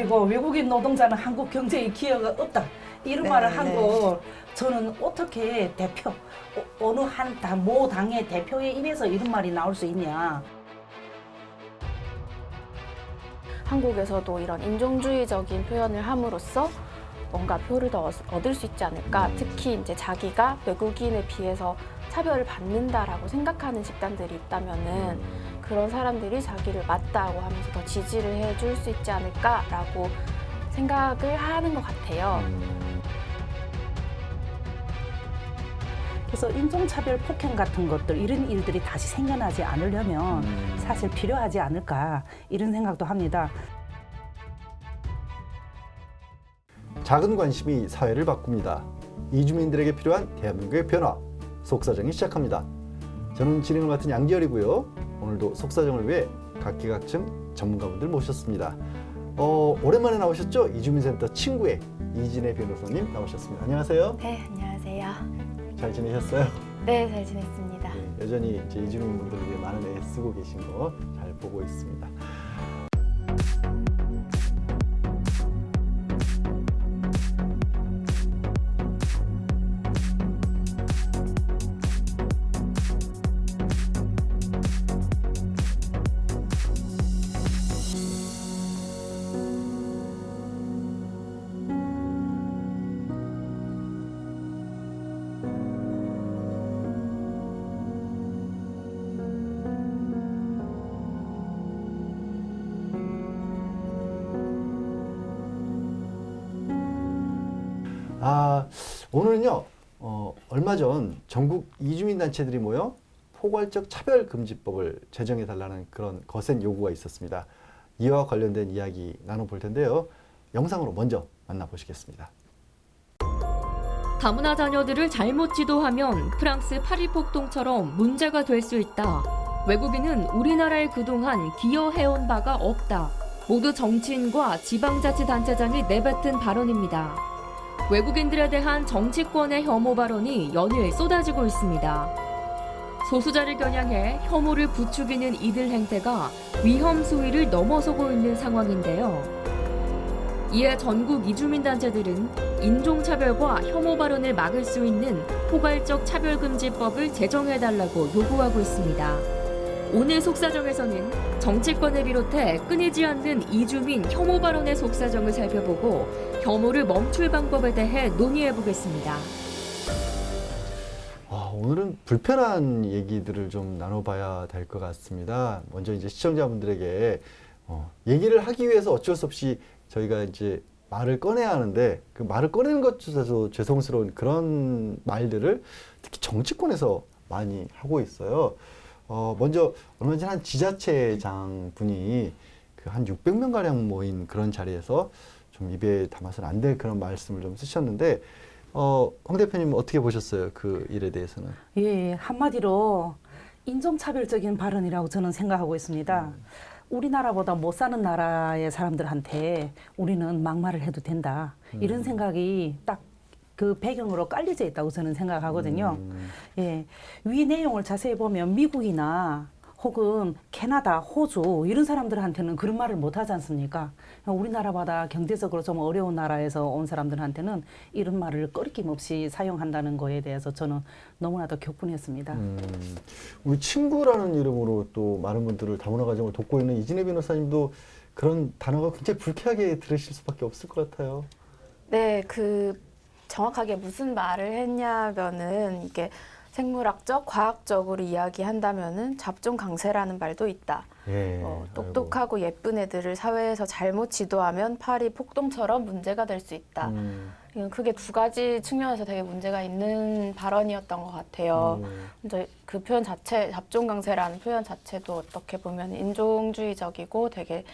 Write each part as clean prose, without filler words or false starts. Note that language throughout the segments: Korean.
그리고 외국인 노동자는 한국 경제에 기여가 없다. 이런 네, 말을 한 네. 거 저는 어떻게 대표, 어느 한 모 당의 대표의 입에서 이런 말이 나올 수 있냐. 한국에서도 이런 인종주의적인 표현을 함으로써 뭔가 표를 더 얻을 수 있지 않을까. 특히 이제 자기가 외국인에 비해서 차별을 받는다라고 생각하는 집단들이 있다면은 그런 사람들이 자기를 맞다고 하면서 더 지지를 해줄 수 있지 않을까라고 생각을 하는 것 같아요. 그래서 인종차별 폭행 같은 것들 이런 일들이 다시 생겨나지 않으려면 사실 필요하지 않을까 이런 생각도 합니다. 작은 관심이 사회를 바꿉니다. 이주민들에게 필요한 대한민국의 변화, 속사정이 시작합니다. 저는 진행을 맡은 양지열이고요. 오늘도 속사정을 위해 각기각층 전문가분들 모셨습니다. 오랜만에 나오셨죠? 이주민센터 친구의 이진애 변호사님 나오셨습니다. 안녕하세요. 네, 안녕하세요. 잘 지내셨어요? 네, 잘 지냈습니다. 네, 여전히 이제 이주민분들을 위해 많은 애 쓰고 계신 거 잘 보고 있습니다. 오늘은요, 얼마 전 전국 이주민 단체들이 모여 포괄적 차별금지법을 제정해달라는 그런 거센 요구가 있었습니다. 이와 관련된 이야기 나눠볼 텐데요. 영상으로 먼저 만나보시겠습니다. 다문화 자녀들을 잘못 지도하면 프랑스 파리 폭동처럼 문제가 될 수 있다. 외국인은 우리나라에 그동안 기여해온 바가 없다. 모두 정치인과 지방자치단체장이 내뱉은 발언입니다. 외국인들에 대한 정치권의 혐오 발언이 연일 쏟아지고 있습니다. 소수자를 겨냥해 혐오를 부추기는 이들 행태가 위험 수위를 넘어서고 있는 상황인데요. 이에 전국 이주민단체들은 인종차별과 혐오 발언을 막을 수 있는 포괄적 차별금지법을 제정해달라고 요구하고 있습니다. 오늘 속사정에서는 정치권을 비롯해 끊이지 않는 이주민 혐오 발언의 속사정을 살펴보고 혐오를 멈출 방법에 대해 논의해보겠습니다. 오늘은 불편한 얘기들을 좀 나눠봐야 될 것 같습니다. 먼저 이제 시청자분들에게 얘기를 하기 위해서 어쩔 수 없이 저희가 이제 말을 꺼내야 하는데 그 말을 꺼내는 것조차도 죄송스러운 그런 말들을 특히 정치권에서 많이 하고 있어요. 먼저 얼마 전에 한 지자체장 분이 그 한 600명 가량 모인 그런 자리에서 좀 입에 담아서는 안 될 그런 말씀을 좀 쓰셨는데 황 대표님 어떻게 보셨어요? 그 일에 대해서는? 예, 한마디로 인종차별적인 발언이라고 저는 생각하고 있습니다. 우리나라보다 못 사는 나라의 사람들한테 우리는 막말을 해도 된다. 이런 생각이 딱 그 배경으로 깔려져 있다고 저는 생각하거든요. 예, 위 내용을 자세히 보면 미국이나 혹은 캐나다, 호주 이런 사람들한테는 그런 말을 못 하지 않습니까? 우리나라보다 경제적으로 좀 어려운 나라에서 온 사람들한테는 이런 말을 꺼리낌 없이 사용한다는 거에 대해서 저는 너무나도 격분했습니다. 우리 친구라는 이름으로 또 많은 분들을 다문화 가정을 돕고 있는 이진애 변호사님도 그런 단어가 굉장히 불쾌하게 들으실 수밖에 없을 것 같아요. 네, 정확하게 무슨 말을 했냐면은 이게 생물학적, 과학적으로 이야기한다면은 잡종 강세라는 말도 있다. 예, 똑똑하고 예쁜 애들을 사회에서 잘못 지도하면 파리 폭동처럼 문제가 될 수 있다. 그게 두 가지 측면에서 되게 문제가 있는 발언이었던 것 같아요. 이제 그 표현 자체, 잡종 강세라는 표현 자체도 어떻게 보면 인종주의적이고 되게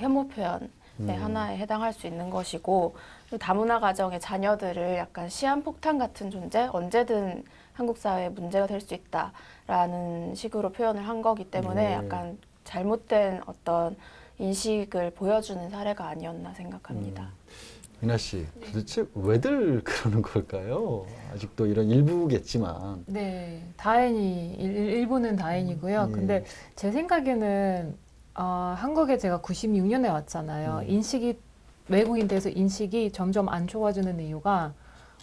혐오 표현. 하나에 해당할 수 있는 것이고 다문화 가정의 자녀들을 약간 시한폭탄 같은 존재, 언제든 한국 사회에 문제가 될 수 있다라는 식으로 표현을 한 거기 때문에 약간 잘못된 어떤 인식을 보여주는 사례가 아니었나 생각합니다. 민아 씨, 도대체 왜들 그러는 걸까요? 아직도 이런 일부겠지만. 네, 다행히 일부는 다행이고요. 근데 제 생각에는 한국에 제가 96년에 왔잖아요. 인식이 외국인 대해서 인식이 점점 안 좋아지는 이유가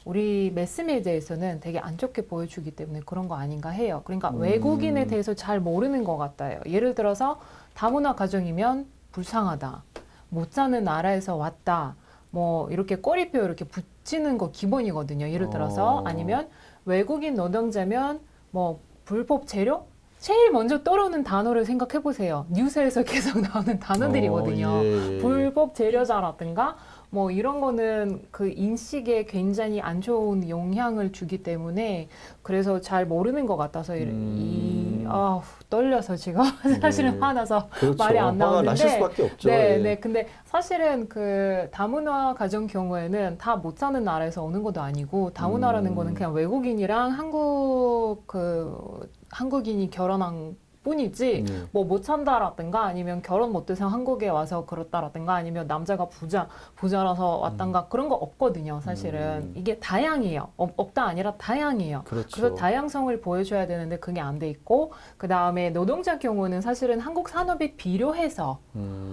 우리 매스미디어에서는 되게 안 좋게 보여주기 때문에 그런 거 아닌가 해요. 그러니까 외국인에 대해서 잘 모르는 것 같아요. 예를 들어서 다문화 가정이면 불쌍하다, 못 사는 나라에서 왔다, 뭐 이렇게 꼬리표 이렇게 붙이는 거 기본이거든요. 예를 들어서 아니면 외국인 노동자면 뭐 불법 재료? 제일 먼저 떠오르는 단어를 생각해 보세요. 뉴스에서 계속 나오는 단어들이거든요. 예. 불법 재료자라든가 뭐 이런 거는 그 인식에 굉장히 안 좋은 영향을 주기 때문에 그래서 잘 모르는 것 같아서 떨려서 지금 사실은 네. 화나서 그렇죠. 말이 안 화가 나오는데 나실 수밖에 없죠. 네, 예. 네. 근데 사실은 그 다문화 가정 경우에는 다 못 사는 나라에서 오는 것도 아니고 다문화라는 거는 그냥 외국인이랑 한국인이 결혼한 뿐이지 뭐 못 산다라든가 아니면 결혼 못해서 한국에 와서 그렇다라든가 아니면 남자가 부자라서 왔던가 그런 거 없거든요. 사실은 이게 다양해요. 없다 아니라 다양해요. 그렇죠. 그래서 다양성을 보여줘야 되는데 그게 안 돼 있고 그 다음에 노동자 경우는 사실은 한국 산업이 필요해서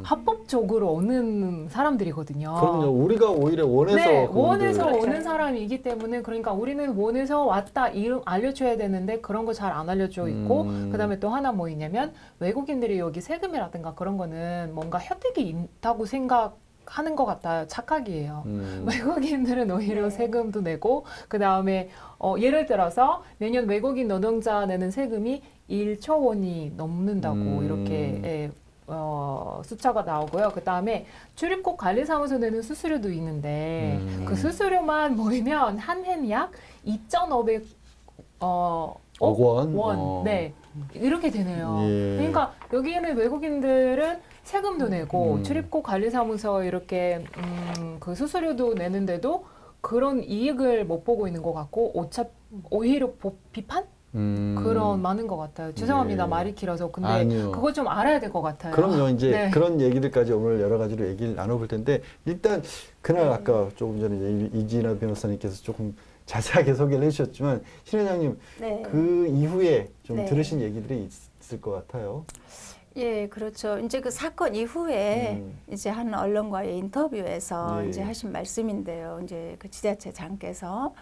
합법적으로 오는 사람들이거든요. 그럼요. 우리가 오히려 원해서 네, 그분들- 원해서 그렇죠. 오는 사람이기 때문에 그러니까 우리는 원해서 왔다 이름 알려줘야 되는데 그런 거 잘 안 알려져 있고 그다음에 또 하나 뭐 있냐면 외국인들이 여기 세금이라든가 그런 거는 뭔가 혜택이 있다고 생각하는 것 같아요. 착각이에요. 외국인들은 오히려 세금도 내고 그 다음에 예를 들어서 내년 외국인 노동자 내는 세금이 1조 원이 넘는다고 이렇게 숫자가 나오고요. 그 다음에 출입국 관리사무소 내는 수수료도 있는데 그 수수료만 모이면 한 해는 약 2,500 억 원? 네. 이렇게 되네요. 예. 그러니까 여기는 외국인들은 세금도 내고 출입국 관리사무소 이렇게 그 수수료도 내는데도 그런 이익을 못 보고 있는 것 같고 오히려 비판? 그런 많은 것 같아요. 죄송합니다. 예. 말이 길어서. 근데 아니요. 그거 좀 알아야 될 것 같아요. 그럼요. 이제 네. 그런 얘기들까지 오늘 여러 가지로 얘기를 나눠볼 텐데 일단 그날 아까 조금 전에 이제 이진아 변호사님께서 조금 자세하게 소개를 해주셨지만 신 회장님 네. 그 이후에 좀 네. 들으신 얘기들이 있을 것 같아요. 예, 그렇죠. 이제 그 사건 이후에 이제 한 언론과의 인터뷰에서 예. 이제 하신 말씀인데요. 이제 그 지자체장께서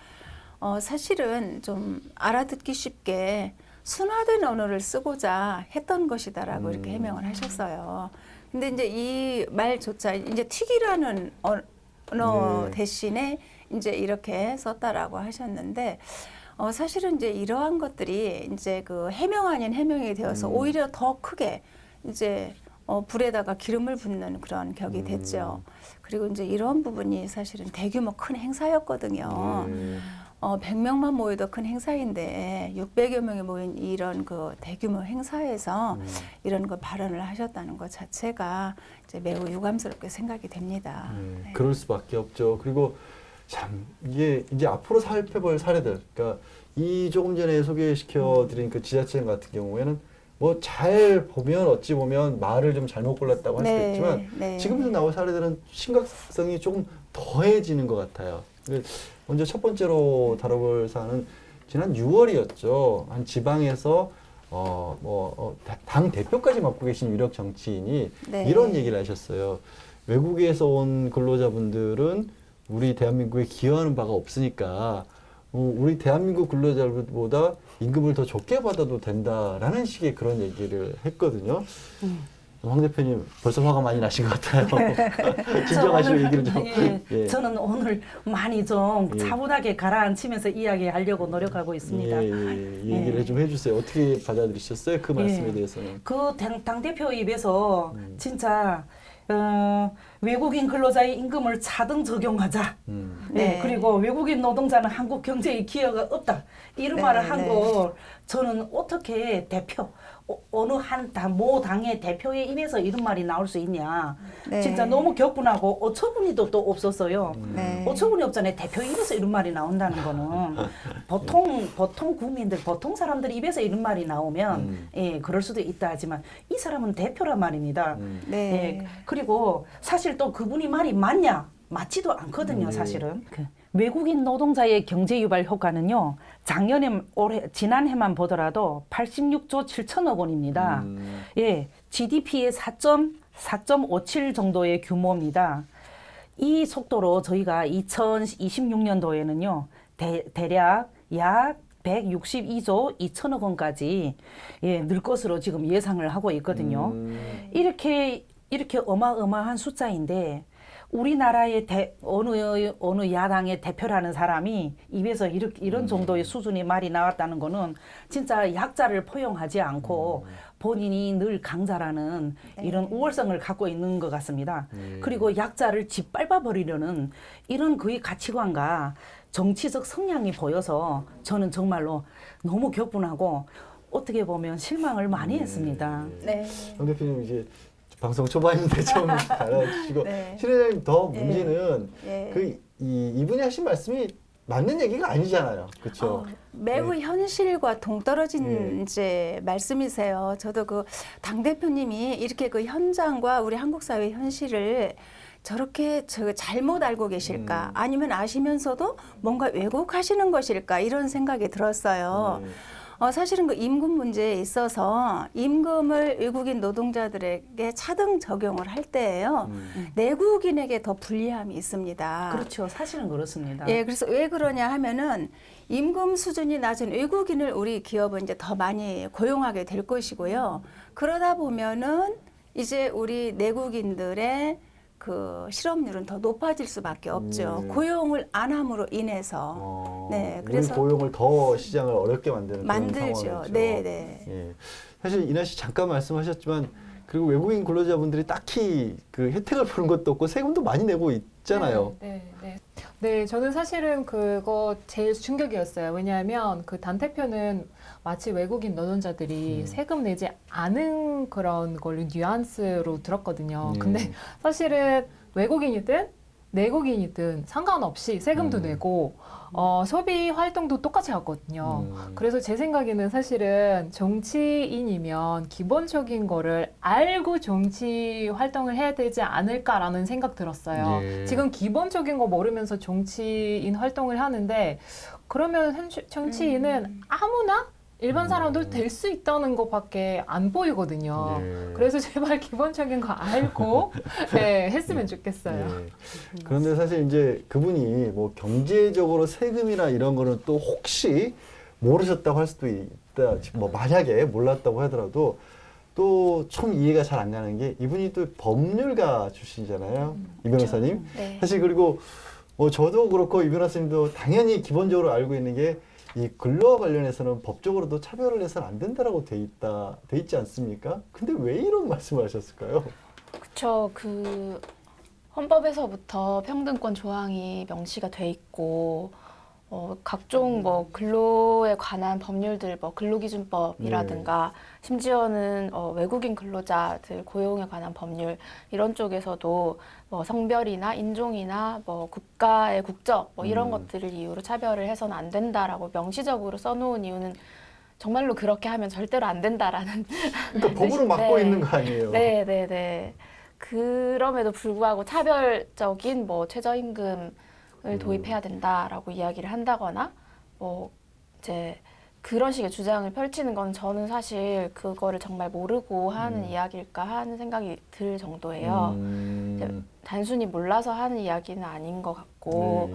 사실은 좀 알아듣기 쉽게 순화된 언어를 쓰고자 했던 것이다라고 이렇게 해명을 하셨어요. 근데 이제 이 말조차 이제 튀기라는 언어 네. 대신에 이제 이렇게 썼다라고 하셨는데 사실은 이제 이러한 것들이 이제 그 해명 아닌 해명이 되어서 오히려 더 크게 이제 불에다가 기름을 붓는 그런 격이 됐죠. 그리고 이제 이런 부분이 사실은 대규모 큰 행사였거든요. 100명만 모여도 큰 행사인데 600여 명이 모인 이런 그 대규모 행사에서 이런 거 발언을 하셨다는 것 자체가 이제 매우 유감스럽게 생각이 됩니다. 네. 그럴 수밖에 없죠. 그리고 참 이게 이제 앞으로 살펴볼 사례들, 그러니까 이 조금 전에 소개시켜드린 그 지자체 같은 경우에는 뭐 잘 보면 어찌 보면 말을 좀 잘못 골랐다고 할 수도 네, 있지만 네. 지금도 나올 사례들은 심각성이 조금 더해지는 것 같아요. 먼저 첫 번째로 다뤄볼 사안은 지난 6월이었죠. 한 지방에서 당 대표까지 맡고 계신 유력 정치인이 네. 이런 얘기를 하셨어요. 외국에서 온 근로자분들은 우리 대한민국에 기여하는 바가 없으니까 우리 대한민국 근로자들보다 임금을 더 적게 받아도 된다라는 식의 그런 얘기를 했거든요. 황 대표님 벌써 화가 많이 나신 것 같아요. 진정하시고 오늘, 얘기를 좀. 예. 저는 오늘 많이 좀 예. 차분하게 가라앉히면서 이야기하려고 노력하고 있습니다. 얘기를 좀 해주세요. 어떻게 받아들이셨어요? 그 말씀에 대해서는. 그 당대표 입에서 진짜 외국인 근로자의 임금을 차등 적용하자. 네. 그리고 외국인 노동자는 한국 경제에 기여가 없다. 이런 네, 말을 한 네. 걸 저는 어떻게 어느 한 모 당의 대표의 입에서 이런 말이 나올 수 있냐. 네. 진짜 너무 격분하고 어처구니도 또 없었어요. 네. 어처구니 없잖아요. 대표 입에서 이런 말이 나온다는 거는 보통 국민들, 보통 사람들 입에서 이런 말이 나오면 그럴 수도 있다 하지만 이 사람은 대표란 말입니다. 네. 예, 그리고 사실 또 그분이 말이 맞냐? 맞지도 않거든요, 사실은. 외국인 노동자의 경제 유발 효과는요, 지난해만 보더라도 86조 7천억 원입니다. 예, GDP의 4.57 정도의 규모입니다. 이 속도로 저희가 2026년도에는요, 대략 약 162조 2천억 원까지 늘 것으로 지금 예상을 하고 있거든요. 이렇게 어마어마한 숫자인데 우리나라의 어느 야당의 대표라는 사람이 입에서 이런 정도의 수준의 말이 나왔다는 거는 진짜 약자를 포용하지 않고 본인이 늘 강자라는 이런 우월성을 갖고 있는 것 같습니다. 그리고 약자를 짓밟아 버리려는 이런 그의 가치관과 정치적 성향이 보여서 저는 정말로 너무 격분하고 어떻게 보면 실망을 많이 했습니다. 네. 황 대표님 이제 방송 초반인데 좀 달아주시고 네. 실회장님 더 문제는 예. 이분이 하신 말씀이 맞는 얘기가 아니잖아요, 그렇죠? 매우 현실과 동떨어진 네. 이제 말씀이세요. 저도 그 당 대표님이 이렇게 그 현장과 우리 한국 사회 현실을 저렇게 잘못 알고 계실까? 아니면 아시면서도 뭔가 왜곡하시는 것일까? 이런 생각이 들었어요. 사실은 그 임금 문제에 있어서 임금을 외국인 노동자들에게 차등 적용을 할 때에요. 내국인에게 더 불리함이 있습니다. 그렇죠. 사실은 그렇습니다. 예, 그래서 왜 그러냐 하면은 임금 수준이 낮은 외국인을 우리 기업은 이제 더 많이 고용하게 될 것이고요. 그러다 보면은 이제 우리 내국인들의 그 실업률은 더 높아질 수밖에 없죠. 고용을 안 함으로 인해서. 네, 그래서 우리 고용을 더 시장을 어렵게 만드는 만들죠. 그런 상황이죠. 네, 네. 예. 사실 이나 씨 잠깐 말씀하셨지만 그리고 외국인 근로자분들이 딱히 그 혜택을 보는 것도 없고 세금도 많이 내고 있잖아요. 네, 저는 사실은 그거 제일 충격이었어요. 왜냐하면 그 단 대표는 마치 외국인 노동자들이 세금 내지 않은 그런 걸로 뉘앙스로 들었거든요. 근데 사실은 외국인이든 내국인이든 상관없이 세금도 내고 소비 활동도 똑같이 하거든요. 그래서 제 생각에는 사실은 정치인이면 기본적인 거를 알고 정치 활동을 해야 되지 않을까라는 생각 들었어요. 예. 지금 기본적인 거 모르면서 정치인 활동을 하는데 그러면 정치인은 아무나 일반 사람도 될 수 있다는 것밖에 안 보이거든요. 예. 그래서 제발 기본적인 거 알고 네, 했으면 좋겠어요. 예. 그런데 사실 이제 그분이 뭐 경제적으로 세금이나 이런 거는 또 혹시 모르셨다고 할 수도 있다. 뭐 만약에 몰랐다고 하더라도 또 좀 이해가 잘 안 가는 게 이분이 또 법률가 출신이잖아요. 이 변호사님. 네. 사실 그리고 저도 그렇고 이 변호사님도 당연히 기본적으로 알고 있는 게 이 근로와 관련해서는 법적으로도 차별을 해서는 안 된다라고 돼 있지 않습니까? 근데 왜 이런 말씀을 하셨을까요? 그쵸. 그 헌법에서부터 평등권 조항이 명시가 돼 있고 각종 뭐 근로에 관한 법률들, 뭐 근로기준법이라든가 심지어는 외국인 근로자들 고용에 관한 법률 이런 쪽에서도 뭐 성별이나 인종이나 뭐 국가의 국적 뭐 이런 것들을 이유로 차별을 해서는 안 된다라고 명시적으로 써놓은 이유는 정말로 그렇게 하면 절대로 안 된다라는 그러니까 법으로 막고 있는 거 아니에요? 네, 네, 네. 그럼에도 불구하고 차별적인 뭐 최저임금을 도입해야 된다라고 이야기를 한다거나 뭐 이제 그런 식의 주장을 펼치는 건 저는 사실 그거를 정말 모르고 하는 이야기일까 하는 생각이 들 정도예요. 이제 단순히 몰라서 하는 이야기는 아닌 것 같고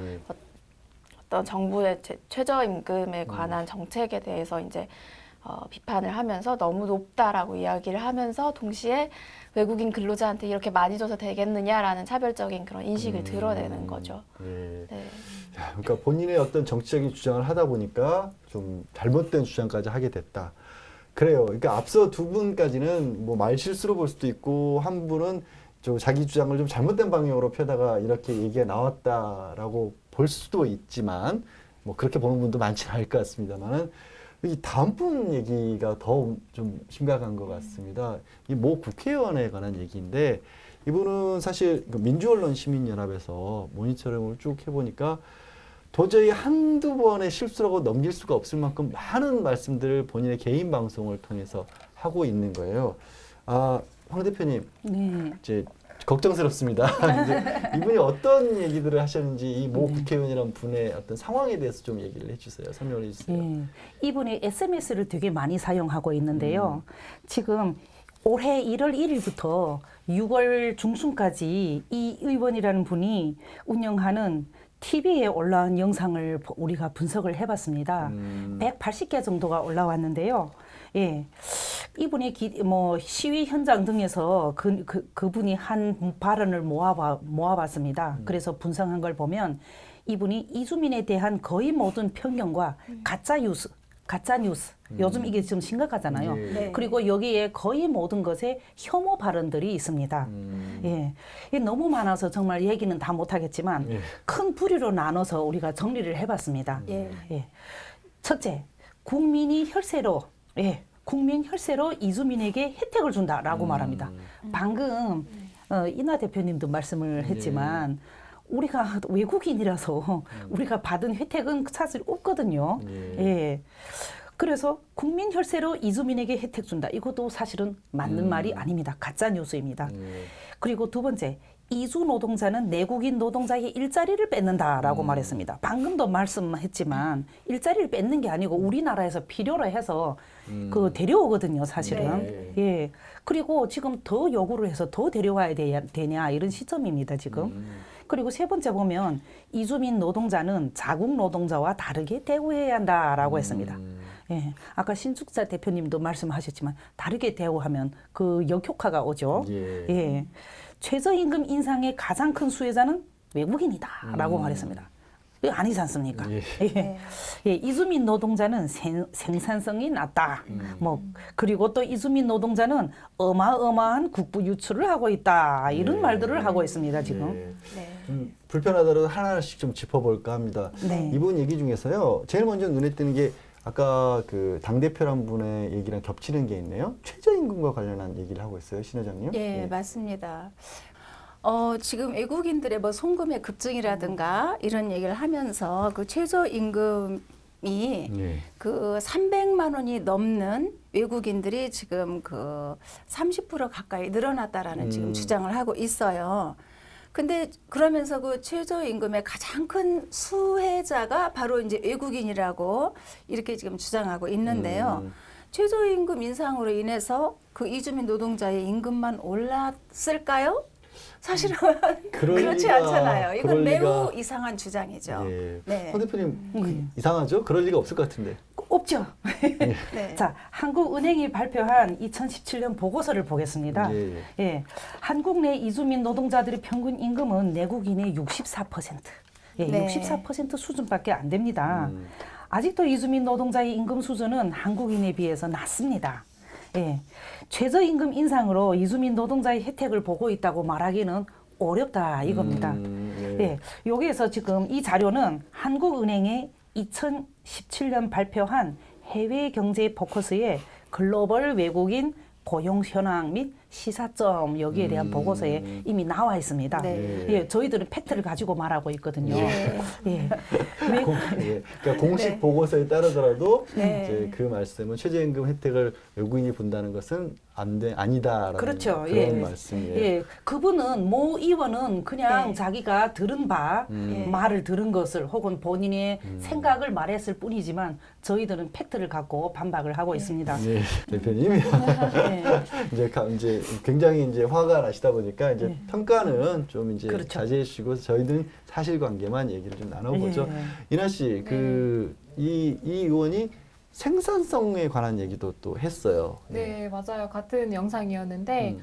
어떤 정부의 최저임금에 관한 정책에 대해서 이제 비판을 하면서 너무 높다라고 이야기를 하면서 동시에 외국인 근로자한테 이렇게 많이 줘서 되겠느냐라는 차별적인 그런 인식을 드러내는 거죠. 예. 네. 야, 그러니까 본인의 어떤 정치적인 주장을 하다 보니까 좀 잘못된 주장까지 하게 됐다. 그래요. 그러니까 앞서 두 분까지는 뭐 말 실수로 볼 수도 있고 한 분은 좀 자기 주장을 좀 잘못된 방향으로 펴다가 이렇게 얘기가 나왔다라고 볼 수도 있지만 뭐 그렇게 보는 분도 많지는 않을 것 같습니다만은 이 다음 분 얘기가 더 좀 심각한 것 같습니다. 이 모 국회의원에 관한 얘기인데 이분은 사실 민주언론시민연합에서 모니터링을 쭉 해보니까 도저히 한두 번의 실수라고 넘길 수가 없을 만큼 많은 말씀들을 본인의 개인 방송을 통해서 하고 있는 거예요. 황 대표님, 네. 이제 걱정스럽습니다. 이제 이분이 어떤 얘기들을 하셨는지 이 모 국회의원이라는 분의 어떤 상황에 대해서 좀 얘기를 해주세요. 설명을 해주세요. 이분이 SNS를 되게 많이 사용하고 있는데요. 지금 올해 1월 1일부터 6월 중순까지 이 의원이라는 분이 운영하는 TV에 올라온 영상을 우리가 분석을 해봤습니다. 180개 정도가 올라왔는데요. 예, 이분이 시위 현장 등에서 그분이 한 발언을 모아봤습니다. 그래서 분석한 걸 보면 이분이 이주민에 대한 거의 모든 편견과 가짜 뉴스, 요즘 이게 좀 심각하잖아요. 네. 그리고 여기에 거의 모든 것에 혐오 발언들이 있습니다. 예, 이게 너무 많아서 정말 얘기는 다 못하겠지만 예. 큰 부류로 나눠서 우리가 정리를 해봤습니다. 예. 예. 첫째, 국민 혈세로 이주민에게 혜택을 준다라고 말합니다. 방금 이나 대표님도 말씀을 했지만 우리가 외국인이라서 우리가 받은 혜택은 사실 없거든요. 예. 그래서 국민 혈세로 이주민에게 혜택 준다. 이것도 사실은 맞는 말이 아닙니다. 가짜 뉴스입니다. 그리고 두 번째, 이주 노동자는 내국인 노동자의 일자리를 뺏는다라고 말했습니다. 방금도 말씀했지만 일자리를 뺏는 게 아니고 우리나라에서 필요로 해서 데려오거든요, 사실은. 예. 그리고 지금 더 요구를 해서 더 데려와야 되냐 이런 시점입니다, 지금. 그리고 세 번째 보면 이주민 노동자는 자국 노동자와 다르게 대우해야 한다라고 했습니다. 예. 아까 신숙사 대표님도 말씀하셨지만 다르게 대우하면 그 역효과가 오죠. 예. 예. 최저임금 인상의 가장 큰 수혜자는 외국인이다라고 말했습니다. 이거 아니지 않습니까? 예. 예. 예, 이주민 노동자는 생산성이 낮다. 그리고 또 이주민 노동자는 어마어마한 국부 유출을 하고 있다. 이런 말들을 하고 있습니다, 지금. 네. 불편하더라도 하나씩 좀 짚어볼까 합니다. 네. 이분 얘기 중에서요, 제일 먼저 눈에 띄는 게 아까 그 당대표란 분의 얘기랑 겹치는 게 있네요. 최저임금과 관련한 얘기를 하고 있어요, 신 회장님. 예, 맞습니다. 지금 외국인들의 뭐 송금의 급증이라든가 이런 얘기를 하면서 그 최저임금이 예. 그 300만 원이 넘는 외국인들이 지금 그 30% 가까이 늘어났다라는 지금 주장을 하고 있어요. 근데 그러면서 그 최저임금의 가장 큰 수혜자가 바로 이제 외국인이라고 이렇게 지금 주장하고 있는데요. 최저임금 인상으로 인해서 그 이주민 노동자의 임금만 올랐을까요? 사실은 그렇지 않잖아요. 이건 매우 이상한 주장이죠. 예. 네. 황 대표님 이상하죠? 그럴 리가 없을 것 같은데. 없죠. 네. 자, 한국은행이 발표한 2017년 보고서를 보겠습니다. 예. 예, 한국 내 이주민 노동자들의 평균 임금은 내국인의 64%. 예, 네. 64% 수준밖에 안 됩니다. 아직도 이주민 노동자의 임금 수준은 한국인에 비해서 낮습니다. 예, 최저임금 인상으로 이주민 노동자의 혜택을 보고 있다고 말하기는 어렵다 이겁니다. 예, 여기에서 지금 이 자료는 한국은행의 2017년 발표한 해외 경제 포커스의 글로벌 외국인 고용 현황 및 시사점 여기에 대한 보고서에 이미 나와 있습니다. 네. 예, 저희들은 팩트를 가지고 말하고 있거든요. 네. 예. 그러니까 공식 네. 보고서에 따르더라도 네. 이제 그 말씀은 최저임금 혜택을 외국인이 본다는 것은 아니다라는 그렇죠. 그런 예. 말씀이에요. 예, 그분은 모 의원은 그냥 네. 자기가 들은 바 예. 말을 들은 것을 혹은 본인의 생각을 말했을 뿐이지만 저희들은 팩트를 갖고 반박을 하고 있습니다. 네, 대표님 네. 이제 굉장히 이제 화가 나시다 보니까 이제 네. 평가는 좀 이제 그렇죠. 자제해 주시고 저희들은 사실관계만 얘기를 좀 나눠보죠. 예. 이나 씨, 이 의원이 생산성에 관한 얘기도 또 했어요. 네, 맞아요. 같은 영상이었는데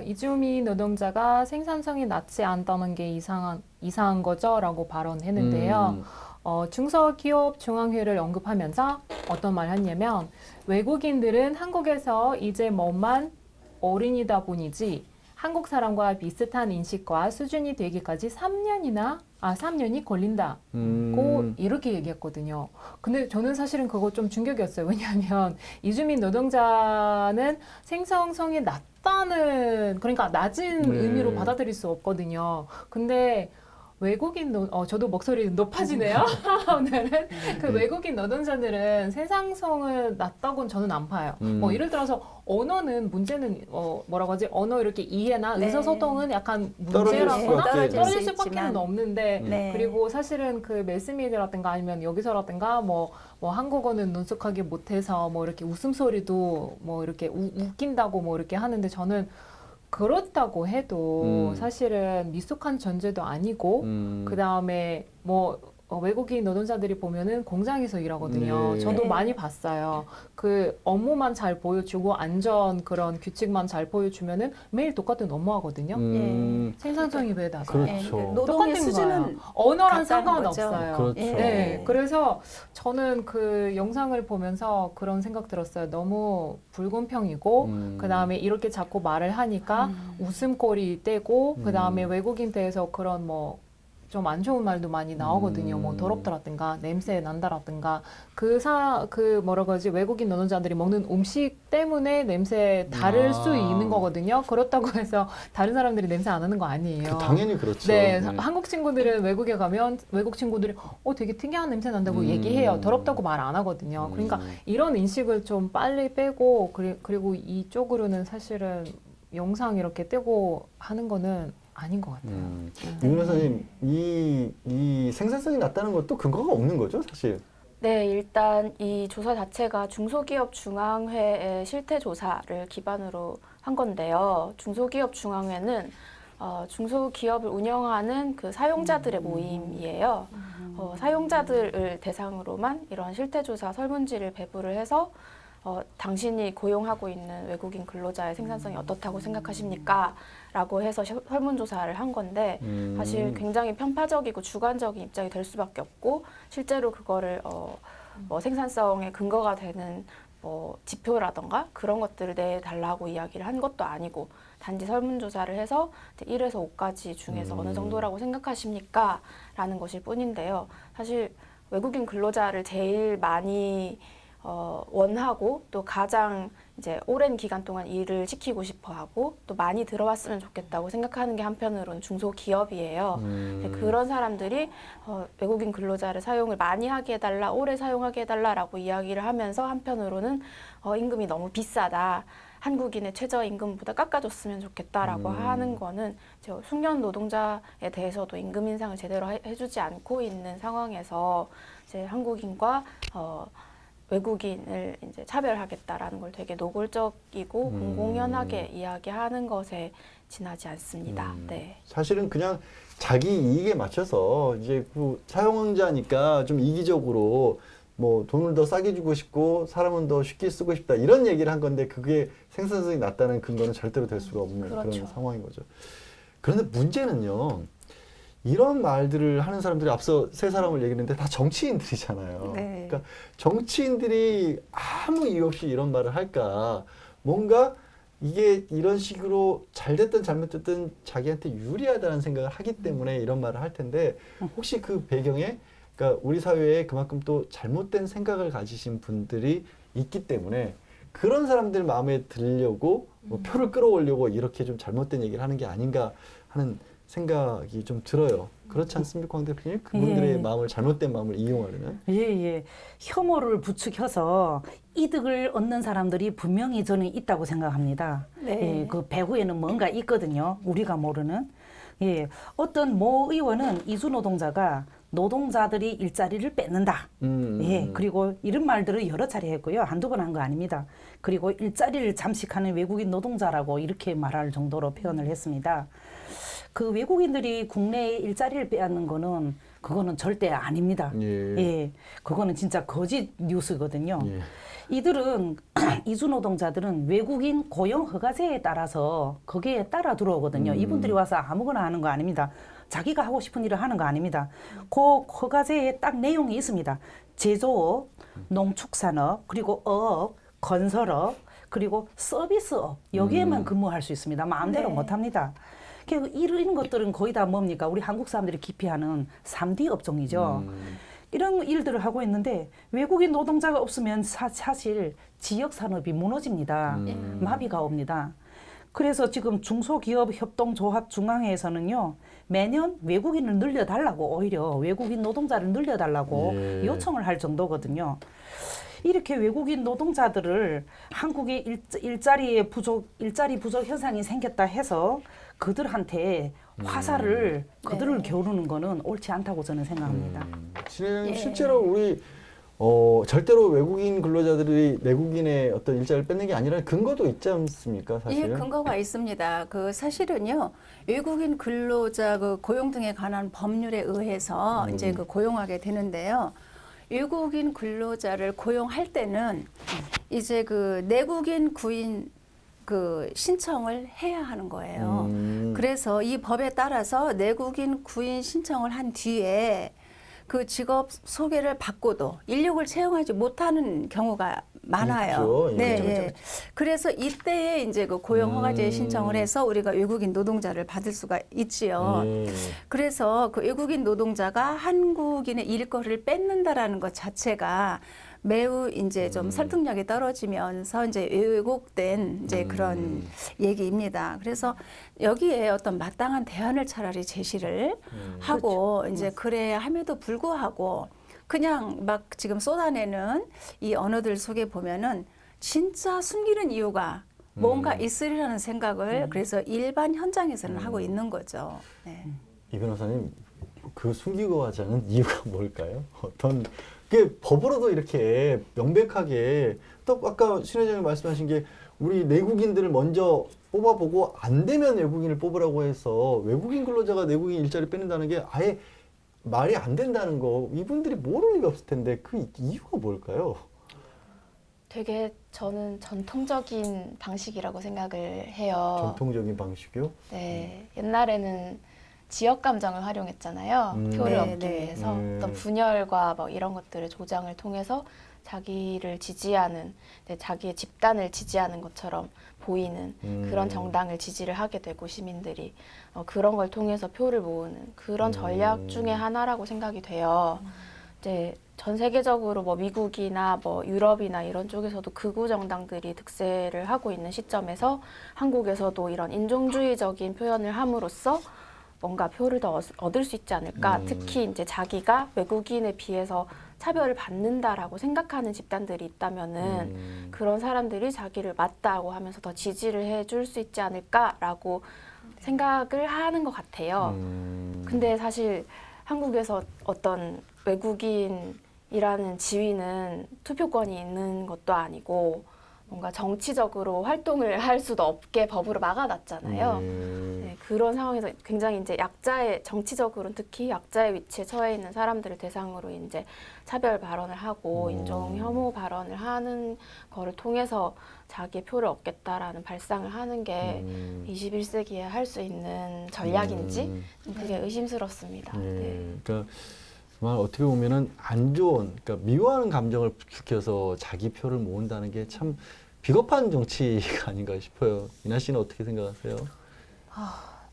이주민 노동자가 생산성이 낮지 않다는 게 이상한 거죠라고 발언했는데요. 중소기업 중앙회를 언급하면서 어떤 말 했냐면 외국인들은 한국에서 이제 뭐만 어린이다 보니지 한국 사람과 비슷한 인식과 수준이 되기까지 3년이 걸린다고 이렇게 얘기했거든요. 근데 저는 사실은 그거 좀 충격이었어요. 왜냐하면 이주민 노동자는 생산성이 낮다는 그러니까 낮은 네. 의미로 받아들일 수 없거든요. 근데 저도 목소리 높아지네요. 오늘은 그 외국인 노동자들은 생산성은 낮다고는 저는 안 봐요. 뭐 예를 들어서 언어는 문제는 뭐라고 하지? 언어 이렇게 이해나 네. 의사소통은 약간 떨어질 문제라거나 수밖에 떨어질 수 수밖에는 있지만. 없는데 네. 그리고 사실은 그 매스미디어라든가 아니면 여기서라든가 뭐 한국어는 능숙하게 못해서 뭐 이렇게 웃음소리도 뭐 이렇게 웃긴다고 뭐 이렇게 하는데 저는 그렇다고 해도 사실은 미숙한 존재도 아니고 그 다음에 뭐 외국인 노동자들이 보면은 공장에서 일하거든요. 네. 저도 네. 많이 봤어요. 그 업무만 잘 보여주고 안전 그런 규칙만 잘 보여주면은 매일 똑같은 업무 하거든요. 생산성이 왜 낮아요? 그렇죠. 예, 똑같은 노동의 수준은 거예요. 언어랑 같다는 거죠. 상관없어요. 그렇죠. 예. 네, 그래서 저는 그 영상을 보면서 그런 생각 들었어요. 너무 불공평이고 그 다음에 이렇게 자꾸 말을 하니까 웃음거리 떼고 그 다음에 외국인 대해서 그런 뭐 좀 안 좋은 말도 많이 나오거든요. 뭐 더럽다라든가 냄새 난다라든가 그 뭐라고 하지 외국인 노동자들이 먹는 음식 때문에 냄새 다를 수 있는 거거든요. 그렇다고 해서 다른 사람들이 냄새 안 하는 거 아니에요. 당연히 그렇죠. 네, 한국 친구들은 외국에 가면 외국 친구들이 되게 특이한 냄새 난다고 얘기해요. 더럽다고 말 안 하거든요. 그러니까 이런 인식을 좀 빨리 빼고 그리고 이쪽으로는 사실은 영상 이렇게 떼고 하는 거는 아닌 것 같아요. 윤 선생님, 이 생산성이 낮다는 것도 근거가 없는 거죠, 사실. 네, 일단 이 조사 자체가 중소기업중앙회의 실태조사를 기반으로 한 건데요. 중소기업중앙회는 중소기업을 운영하는 그 사용자들의 모임이에요. 사용자들을 대상으로만 이런 실태조사 설문지를 배부를 해서 당신이 고용하고 있는 외국인 근로자의 생산성이 어떻다고 생각하십니까? 라고 해서 설문조사를 한 건데 사실 굉장히 편파적이고 주관적인 입장이 될 수밖에 없고 실제로 그거를 뭐 생산성의 근거가 되는 뭐 지표라던가 그런 것들을 내달라고 이야기를 한 것도 아니고 단지 설문조사를 해서 1에서 5까지 중에서 어느 정도라고 생각하십니까? 라는 것일 뿐인데요. 사실 외국인 근로자를 제일 많이 원하고 또 가장 이제 오랜 기간 동안 일을 시키고 싶어하고 또 많이 들어왔으면 좋겠다고 생각하는 게 한편으로는 중소기업이에요. 그런 사람들이 외국인 근로자를 사용을 많이 하게 해달라, 오래 사용하게 해달라라고 이야기를 하면서 한편으로는 임금이 너무 비싸다. 한국인의 최저임금보다 깎아줬으면 좋겠다라고 하는 거는 숙련 노동자에 대해서도 임금 인상을 제대로 해주지 않고 있는 상황에서 이제 한국인과 외국인을 이제 차별하겠다라는 걸 되게 노골적이고 공공연하게 이야기하는 것에 지나지 않습니다. 네. 사실은 그냥 자기 이익에 맞춰서 이제 그 사용자니까 좀 이기적으로 뭐 돈을 더 싸게 주고 싶고 사람은 더 쉽게 쓰고 싶다 이런 얘기를 한 건데 그게 생산성이 낮다는 근거는 절대로 될 수가 없는 그렇죠. 그런 상황인 거죠. 그런데 문제는요. 이런 말들을 하는 사람들이 앞서 세 사람을 얘기했는데 다 정치인들이잖아요. 네. 그러니까 정치인들이 아무 이유 없이 이런 말을 할까? 뭔가 이게 이런 식으로 잘 됐든 잘못됐든 자기한테 유리하다는 생각을 하기 때문에 이런 말을 할 텐데 혹시 그 배경에 그러니까 우리 사회에 그만큼 또 잘못된 생각을 가지신 분들이 있기 때문에 그런 사람들 마음에 들려고 뭐 표를 끌어오려고 이렇게 좀 잘못된 얘기를 하는 게 아닌가 하는 생각이 좀 들어요. 그렇지 않습니까, 황 대표님? 그분들의 예. 마음을 잘못된 마음을 이용하려는. 예. 혐오를 부추겨서 이득을 얻는 사람들이 분명히 저는 있다고 생각합니다. 네. 예, 그 배후에는 뭔가 있거든요. 우리가 모르는. 예, 어떤 모 의원은 이주 노동자가 노동자들이 일자리를 뺏는다. 예, 그리고 이런 말들을 여러 차례 했고요. 한두 번 한 거 아닙니다. 그리고 일자리를 잠식하는 외국인 노동자라고 이렇게 말할 정도로 표현을 했습니다. 그 외국인들이 국내에 일자리를 빼앗는 거는 그거는 절대 아닙니다. 예, 그거는 진짜 거짓 뉴스거든요. 예. 이들은 이주 노동자들은 외국인 고용 허가제에 따라서 거기에 따라 들어오거든요. 이분들이 와서 아무거나 하는 거 아닙니다. 자기가 하고 싶은 일을 하는 거 아닙니다. 그 허가제에 딱 내용이 있습니다. 제조업, 농축산업, 그리고 어업, 건설업, 그리고 서비스업 여기에만 근무할 수 있습니다. 마음대로 네. 못합니다. 이런 것들은 거의 다 뭡니까? 우리 한국 사람들이 기피하는 3D 업종이죠. 이런 일들을 하고 있는데 외국인 노동자가 없으면 사실 지역 산업이 무너집니다. 마비가 옵니다. 그래서 지금 중소기업협동조합 중앙회에서는요, 매년 외국인을 늘려달라고, 오히려 외국인 노동자를 늘려달라고 예. 요청을 할 정도거든요. 이렇게 외국인 노동자들을 한국의 일자리 부족 현상이 생겼다 해서 그들한테 화살을 그들을 네. 겨루는 거는 옳지 않다고 저는 생각합니다. 예. 실제로 우리 절대로 외국인 근로자들이 내국인의 어떤 일자리를 뺏는 게 아니라 근거도 있지 않습니까, 예, 사실은? 근거가 있습니다. 그 사실은요, 외국인 근로자 그 고용 등에 관한 법률에 의해서 이제 그 고용하게 되는데요. 외국인 근로자를 고용할 때는 이제 그 내국인 구인 그 신청을 해야 하는 거예요. 그래서 이 법에 따라서 내국인 구인 신청을 한 뒤에 그 직업 소개를 받고도 인력을 채용하지 못하는 경우가 많아요. 있죠. 네, 예. 예. 그래서 이때에 이제 그 고용 허가제 신청을 해서 우리가 외국인 노동자를 받을 수가 있지요. 그래서 그 외국인 노동자가 한국인의 일거리를 뺏는다라는 것 자체가 매우 이제 좀 설득력이 떨어지면서 이제 왜곡된 이제 그런 얘기입니다. 그래서 여기에 어떤 마땅한 대안을 차라리 제시를 하고 이제 그래야 함에도 불구하고 그냥 막 지금 쏟아내는 이 언어들 속에 보면은 진짜 숨기는 이유가 뭔가 있으리라는 생각을 그래서 일반 현장에서는 하고 있는 거죠. 네. 이 변호사님, 그 숨기고 하자는 이유가 뭘까요? 어떤 그 법으로도 이렇게 명백하게 또 아까 신 회장님 말씀하신 게 우리 내국인들을 먼저 뽑아보고 안 되면 외국인을 뽑으라고 해서 외국인 근로자가 내국인 일자리 뺏는다는 게 아예 말이 안 된다는 거 이분들이 모를 리가 없을 텐데 그 이유가 뭘까요? 되게 저는 전통적인 방식이라고 생각을 해요. 전통적인 방식이요? 네, 옛날에는 지역 감정을 활용했잖아요. 표를 네, 얻기 네. 위해서 어떤 네. 분열과 뭐 이런 것들을 조장을 통해서 자기를 지지하는, 자기의 집단을 지지하는 것처럼 보이는 그런 정당을 지지를 하게 되고 시민들이 그런 걸 통해서 표를 모으는 그런 전략 중에 하나라고 생각이 돼요. 이제 전 세계적으로 뭐 미국이나 뭐 유럽이나 이런 쪽에서도 극우 정당들이 득세를 하고 있는 시점에서 한국에서도 이런 인종주의적인 표현을 함으로써 뭔가 표를 더 얻을 수 있지 않을까. 특히 이제 자기가 외국인에 비해서 차별을 받는다라고 생각하는 집단들이 있다면은 그런 사람들이 자기를 맞다고 하면서 더 지지를 해줄 수 있지 않을까라고 생각을 하는 것 같아요. 근데 사실 한국에서 어떤 외국인이라는 지위는 투표권이 있는 것도 아니고 뭔가 정치적으로 활동을 할 수도 없게 법으로 막아놨잖아요. 네, 그런 상황에서 굉장히 이제 약자의 정치적으로는 특히 약자의 위치에 처해 있는 사람들을 대상으로 이제 차별 발언을 하고 인종 혐오 발언을 하는 거를 통해서 자기의 표를 얻겠다라는 발상을 하는 게 21세기에 할 수 있는 전략인지 그게 의심스럽습니다. 네. 그러니까 정말 어떻게 보면은 안 좋은, 그러니까 미워하는 감정을 부추겨서 자기 표를 모은다는 게 참 비겁한 정치가 아닌가 싶어요. 이나 씨는 어떻게 생각하세요?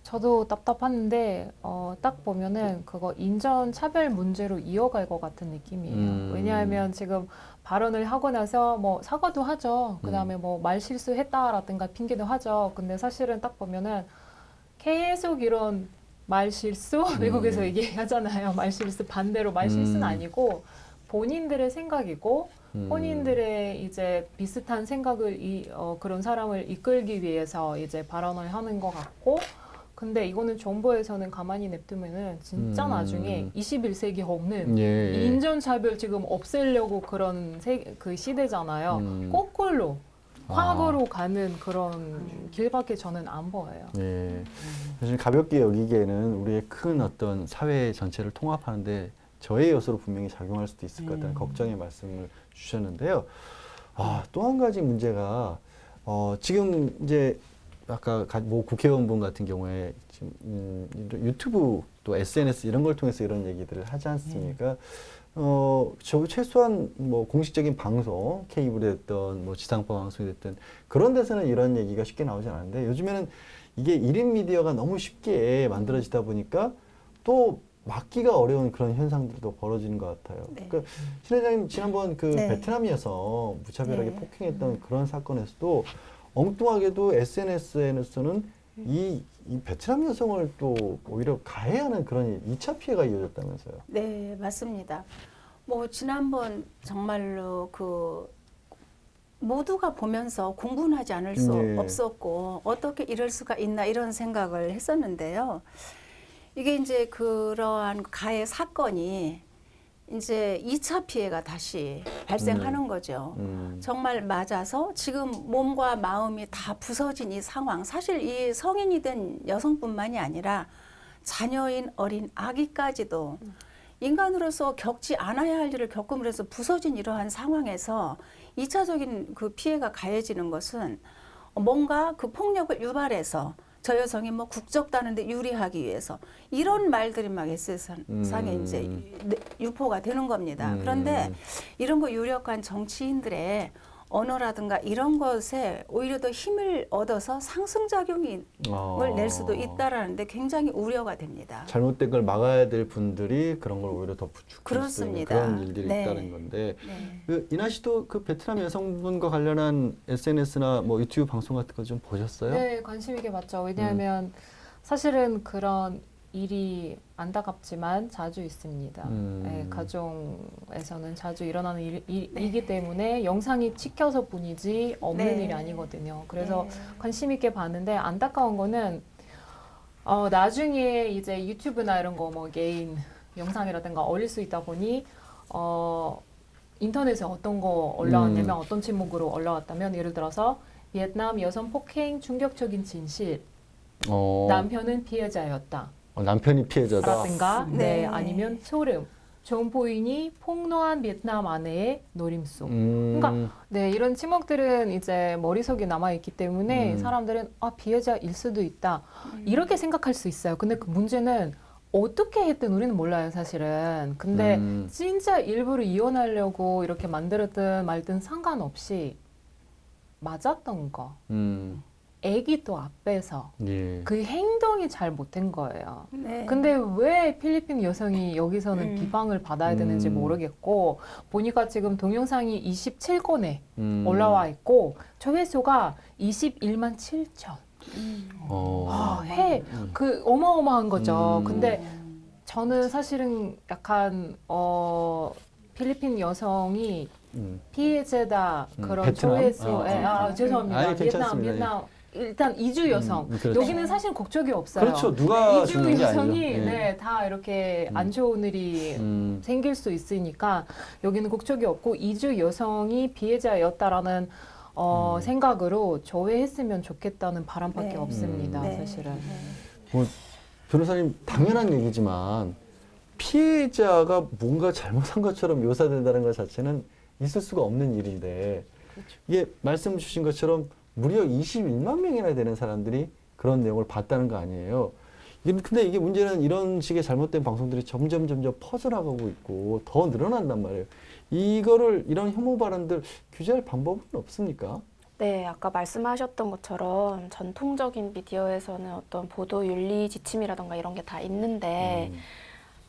저도 답답한데 딱 보면은 그거 인전 차별 문제로 이어갈 것 같은 느낌이에요. 왜냐하면 지금 발언을 하고 나서 뭐 사과도 하죠. 그다음에 뭐 말 실수했다라든가 핑계도 하죠. 근데 사실은 딱 보면은 계속 이런 말 실수 외국에서 얘기하잖아요. 말 실수 반대로 말 실수는 아니고 본인들의 생각이고 본인들의 이제 비슷한 생각을 그런 사람을 이끌기 위해서 이제 발언을 하는 것 같고, 근데 이거는 정부에서는 가만히 냅두면은 진짜 나중에 21세기 없는 예. 인종차별 지금 없애려고 그런 그 시대잖아요. 거꾸로 과거로 가는 그런 길밖에 저는 안 보여요. 예. 사실 가볍게 여기기에는 우리의 큰 어떤 사회 전체를 통합하는데 저의 요소로 분명히 작용할 수도 있을 것 같다는 걱정의 말씀을 주셨는데요. 또 한 가지 문제가 지금 이제 아까 뭐 국회의원분 같은 경우에 지금 유튜브 또 SNS 이런 걸 통해서 이런 얘기들을 하지 않습니까? 저 최소한 뭐 공식적인 방송, 케이블이 됐던 뭐 지상파 방송이 됐든 그런 데서는 이런 얘기가 쉽게 나오지 않았는데 요즘에는 이게 1인 미디어가 너무 쉽게 만들어지다 보니까 또 막기가 어려운 그런 현상들도 벌어지는 것 같아요. 네. 그러니까 신 회장님 지난번 그 네. 베트남이어서 무차별하게 네. 폭행했던 그런 사건에서도 엉뚱하게도 SNS에서는 이 베트남 여성을 또 오히려 가해하는 그런 2차 피해가 이어졌다면서요. 네, 맞습니다. 뭐 지난번 정말로 그 모두가 보면서 공분하지 않을 수 네. 없었고 어떻게 이럴 수가 있나 이런 생각을 했었는데요. 이게 이제 그러한 가해 사건이 이제 2차 피해가 다시 발생하는 거죠. 정말 맞아서 지금 몸과 마음이 다 부서진 이 상황. 사실 이 성인이 된 여성뿐만이 아니라 자녀인 어린 아기까지도 인간으로서 겪지 않아야 할 일을 겪음으로써 부서진 이러한 상황에서 2차적인 그 피해가 가해지는 것은 뭔가 그 폭력을 유발해서 저 여성이 뭐 국적다는데 유리하기 위해서 이런 말들이 막 SNS상에 이제 유포가 되는 겁니다. 그런데 이런 거 유력한 정치인들의 언어라든가 이런 것에 오히려 더 힘을 얻어서 상승작용을 낼 수도 있다라는데 굉장히 우려가 됩니다. 잘못된 걸 막아야 될 분들이 그런 걸 오히려 더 부추길 수 있는 그렇습니다. 그런 일들이 네. 있다는 건데 네. 그 이나 씨도 그 베트남 여성분과 관련한 SNS나 뭐 유튜브 방송 같은 거 좀 보셨어요? 네, 관심 있게 봤죠. 왜냐하면 사실은 그런 일이 안타깝지만 자주 있습니다. 네, 가정에서는 자주 일어나는 일이기 때문에 영상이 찍혀서 뿐이지 없는 네. 일이 아니거든요. 그래서 네. 관심 있게 봤는데 안타까운 거는 나중에 이제 유튜브나 이런 거 뭐 개인 영상이라든가 올릴 수 있다 보니 인터넷에 어떤 거 올라왔냐면 어떤 제목으로 올라왔다면 예를 들어서 베트남 여성 폭행 충격적인 진실, 남편은 피해자였다. 남편이 피해자다. 라든가 네. 아니면 소름, 정보인이 폭로한 베트남 아내의 노림수. 그러니까 이런 제목들은 이제 머릿속에 남아있기 때문에 사람들은 피해자일 수도 있다 이렇게 생각할 수 있어요. 근데 그 문제는 어떻게 했든 우리는 몰라요, 사실은. 근데 진짜 일부러 이혼하려고 이렇게 만들었든 말든 상관없이 맞았던 거. 애기도 앞에서 예. 그 행동이 잘 못된 거예요. 네. 근데 왜 필리핀 여성이 여기서는 비방을 받아야 되는지 모르겠고 보니까 지금 동영상이 27건에 올라와 있고 조회수가 21만 7천. 그 어마어마한 거죠. 근데 저는 사실은 약간 필리핀 여성이 피해자다 그런 베트남? 조회수에 죄송합니다. 아니, 괜찮습니다. 베트남 일단 이주 여성 그렇죠. 여기는 사실 국적이 없어요. 그렇죠. 누가 이주 주는 게 여성이 아니죠. 예. 다 이렇게 안 좋은 일이 생길 수 있으니까 여기는 국적이 없고 이주 여성이 피해자였다라는 생각으로 조회했으면 좋겠다는 바람밖에 네. 없습니다. 네. 사실은. 뭐 변호사님 당연한 얘기지만 피해자가 뭔가 잘못한 것처럼 묘사된다는 것 자체는 있을 수가 없는 일인데 이게 말씀 주신 것처럼 무려 21만 명이나 되는 사람들이 그런 내용을 봤다는 거 아니에요. 근데 이게 문제는 이런 식의 잘못된 방송들이 점점 퍼져나가고 있고 더 늘어난단 말이에요. 이런 혐오 발언들 규제할 방법은 없습니까? 네, 아까 말씀하셨던 것처럼 전통적인 미디어에서는 어떤 보도 윤리 지침이라던가 이런 게 다 있는데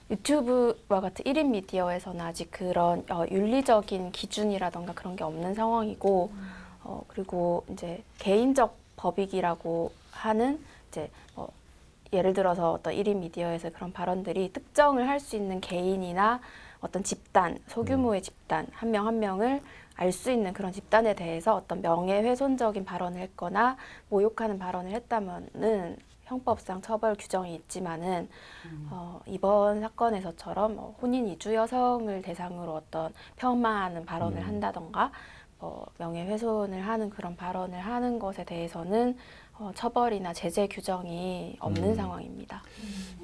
유튜브와 같은 1인 미디어에서는 아직 그런 윤리적인 기준이라던가 그런 게 없는 상황이고 그리고 이제 개인적 법익이라고 하는 이제 예를 들어서 어떤 1인 미디어에서 그런 발언들이 특정을 할 수 있는 개인이나 어떤 집단, 소규모의 집단 한 명 한 명을 알 수 있는 그런 집단에 대해서 어떤 명예훼손적인 발언을 했거나 모욕하는 발언을 했다면은 형법상 처벌 규정이 있지만은 이번 사건에서처럼 혼인 이주 여성을 대상으로 어떤 폄하하는 발언을 한다던가 명예훼손을 하는 그런 발언을 하는 것에 대해서는 처벌이나 제재 규정이 없는 상황입니다.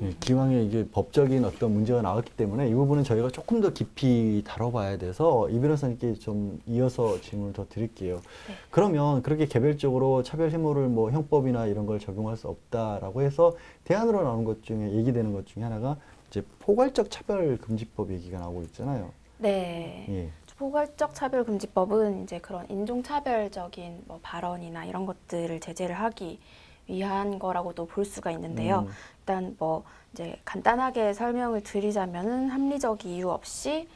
예, 기왕에 이게 법적인 어떤 문제가 나왔기 때문에 이 부분은 저희가 조금 더 깊이 다뤄봐야 돼서 이 변호사님께 좀 이어서 질문을 더 드릴게요. 네. 그러면 그렇게 개별적으로 차별 혐오를 뭐 형법이나 이런 걸 적용할 수 없다라고 해서 대안으로 나오는 것 중에 얘기되는 것 중에 하나가 이제 포괄적 차별금지법 얘기가 나오고 있잖아요. 네. 예. 포괄적 차별금지법은 이제 그런 인종차별적인 발언이나 이런 것들을 제재를 하기 위한 거라고도 볼 수가 있는데요. 일단 이제 간단하게 설명을 드리자면은 합리적 이유 없이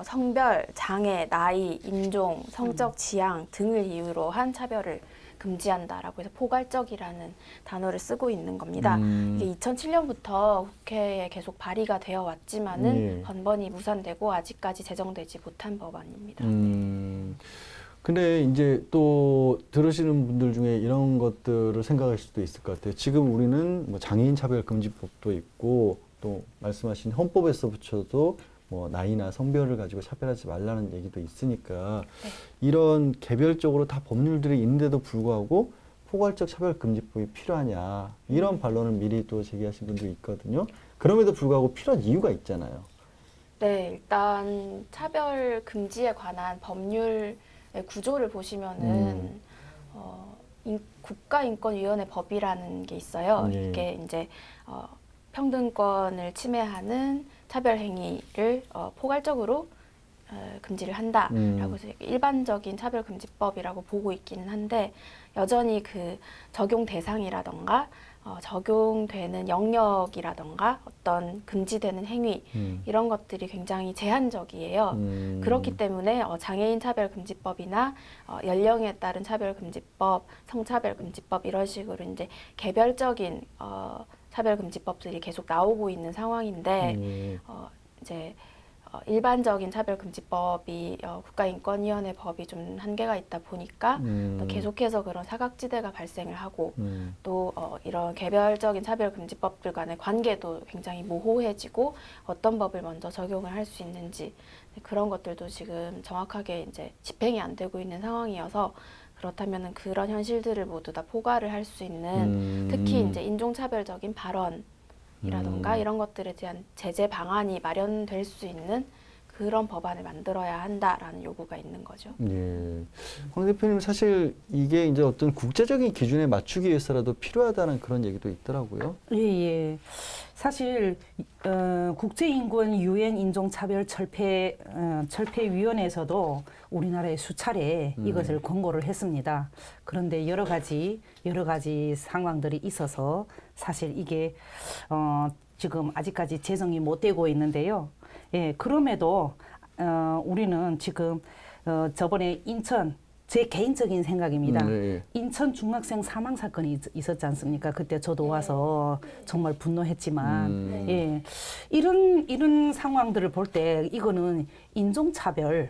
성별, 장애, 나이, 인종, 성적 지향 등을 이유로 한 차별을 금지한다라고 해서 포괄적이라는 단어를 쓰고 있는 겁니다. 이게 2007년부터 국회에 계속 발의가 되어 왔지만은 예. 번번이 무산되고 아직까지 제정되지 못한 법안입니다. 근데 이제 또 들으시는 분들 중에 이런 것들을 생각하실 수도 있을 것 같아요. 지금 우리는 뭐 장애인 차별금지법도 있고 또 말씀하신 헌법에서 붙여도 뭐 나이나 성별을 가지고 차별하지 말라는 얘기도 있으니까 네. 이런 개별적으로 다 법률들이 있는데도 불구하고 포괄적 차별금지법이 필요하냐 이런 반론을 미리 또 제기하신 분들이 있거든요. 그럼에도 불구하고 필요한 이유가 있잖아요. 네, 일단 차별 금지에 관한 법률의 구조를 보시면은 국가인권위원회 법이라는 게 있어요. 네. 이게 이제 평등권을 침해하는 차별 행위를 포괄적으로 금지를 한다라고 해서 일반적인 차별금지법이라고 보고 있기는 한데 여전히 그 적용 대상이라던가 적용되는 영역이라던가 어떤 금지되는 행위 이런 것들이 굉장히 제한적이에요. 그렇기 때문에 장애인 차별금지법이나 연령에 따른 차별금지법, 성차별금지법 이런 식으로 이제 개별적인 차별금지법들이 계속 나오고 있는 상황인데 이제 일반적인 차별금지법이 국가인권위원회 법이 좀 한계가 있다 보니까 또 계속해서 그런 사각지대가 발생을 하고 또 이런 개별적인 차별금지법들 간의 관계도 굉장히 모호해지고 어떤 법을 먼저 적용을 할 수 있는지 그런 것들도 지금 정확하게 이제 집행이 안 되고 있는 상황이어서 그렇다면 그런 현실들을 모두 다 포괄을 할 수 있는 특히 이제 인종차별적인 발언이라던가 이런 것들에 대한 제재 방안이 마련될 수 있는 그런 법안을 만들어야 한다라는 요구가 있는 거죠. 예. 황 대표님 사실 이게 이제 어떤 국제적인 기준에 맞추기 위해서라도 필요하다는 그런 얘기도 있더라고요. 예, 예. 사실 국제인권 유엔 인종차별 철폐위원회에서도 우리나라에 수차례 이것을 권고를 했습니다. 그런데 여러 가지 상황들이 있어서 사실 이게 지금 아직까지 제정이 못 되고 있는데요. 예, 그럼에도 우리는 지금 저번에 인천 제 개인적인 생각입니다. 네. 인천 중학생 사망 사건이 있었지 않습니까? 그때 저도 와서 정말 분노했지만, 예, 이런 상황들을 볼 때 이거는 인종차별에